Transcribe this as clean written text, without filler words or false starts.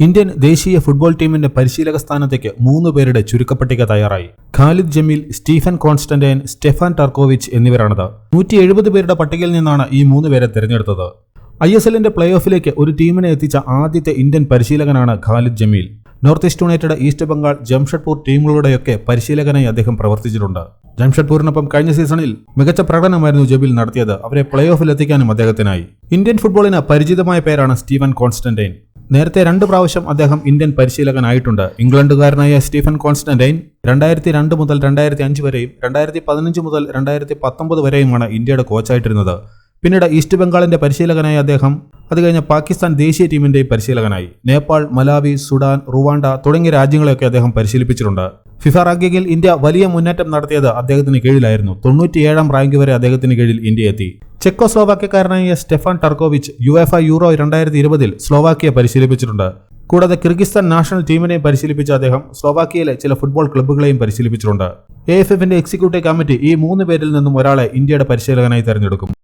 Indian ദേശീയ football ടീമിന്റെ പരിശീലക സ്ഥാനത്തേക്ക് 3 പേരുടെ ചുരുക്കപ്പട്ടിക തയ്യാറായി. Khalid Jamil, Stephen Constantine, Stefan Tarkovic എന്നിവരാണത്. 170 പേരുടെ പട്ടികയിൽ നിന്നാണ് ഈ 3 പേരെ തിരഞ്ഞെടുത്തത്. ISLന്റെ പ്ലേ ഓഫിലേക്ക് ഒരു ടീമിനെ എത്തിച്ച ആദ്യത്തെ ഇന്ത്യൻ പരിശീലകനാണ് Khalid Jamil. North East United, East Bengal, Jamshedpur ടീമുകളുടെയൊക്കെ പരിശീലകനായി അദ്ദേഹം പ്രവർത്തിച്ചിട്ടുണ്ട്. ജംഷഡ്പൂരിനൊപ്പം കഴിഞ്ഞ സീസണിൽ മികച്ച പ്രകടനമായിരുന്നു ജമീൽ നടത്തിയത്. അവരെ പ്ലേ ഓഫിൽ എത്തിക്കാനും അദ്ദേഹത്തിനായി. ഇന്ത്യൻ ഫുട്ബോളിന് പരിചിതമായ പേരാണ് സ്റ്റീഫൻ കോൺസ്റ്റന്റൈൻ. നേരത്തെ 2 പ്രാവശ്യം അദ്ദേഹം ഇന്ത്യൻ പരിശീലകനായിട്ടുണ്ട്. ഇംഗ്ലണ്ടുകാരനായ സ്റ്റീഫൻ കോൺസ്റ്റന്റൈൻ 2002 മുതൽ 2005 വരെയും 2015 മുതൽ 2019 വരെയുമാണ് ഇന്ത്യയുടെ കോച്ചായിട്ടിരുന്നത്. പിന്നീട് ഈസ്റ്റ് ബംഗാളിന്റെ പരിശീലകനായ അദ്ദേഹം അത് കഴിഞ്ഞ പാകിസ്ഥാൻ ദേശീയ ടീമിന്റെയും പരിശീലകനായി. നേപ്പാൾ, മലാവി, സുഡാൻ, റുവാണ്ട തുടങ്ങിയ രാജ്യങ്ങളെയൊക്കെ അദ്ദേഹം പരിശീലിപ്പിച്ചിട്ടുണ്ട്. ഫിഫ റാങ്കിങ്ങിൽ ഇന്ത്യ വലിയ മുന്നേറ്റം നടത്തിയത് അദ്ദേഹത്തിന് കീഴിലായിരുന്നു. 97ാം റാങ്ക് വരെ അദ്ദേഹത്തിന് കീഴിൽ ഇന്ത്യ എത്തി. ചെക്കോസ്ലോവാക്യക്കാരനായ സ്റ്റെഫാൻ ടർക്കോവിച്ച് UEFA യൂറോ 2020 സ്ലോവാക്യയെ പരിശീലിപ്പിച്ചിട്ടുണ്ട്. കൂടാതെ കിർഗിസ്ഥാൻ നാഷണൽ ടീമിനെയും പരിശീലിപ്പിച്ച അദ്ദേഹം സ്ലോവാക്യയിലെ ചില ഫുട്ബോൾ ക്ലബ്ബുകളെയും പരിശീലിപ്പിച്ചിട്ടുണ്ട്. AFFന്റെ എക്സിക്യൂട്ടീവ് കമ്മിറ്റി ഈ 3 പേരിൽ നിന്നും ഒരാളെ ഇന്ത്യയുടെ പരിശീലകനായി തെരഞ്ഞെടുക്കും.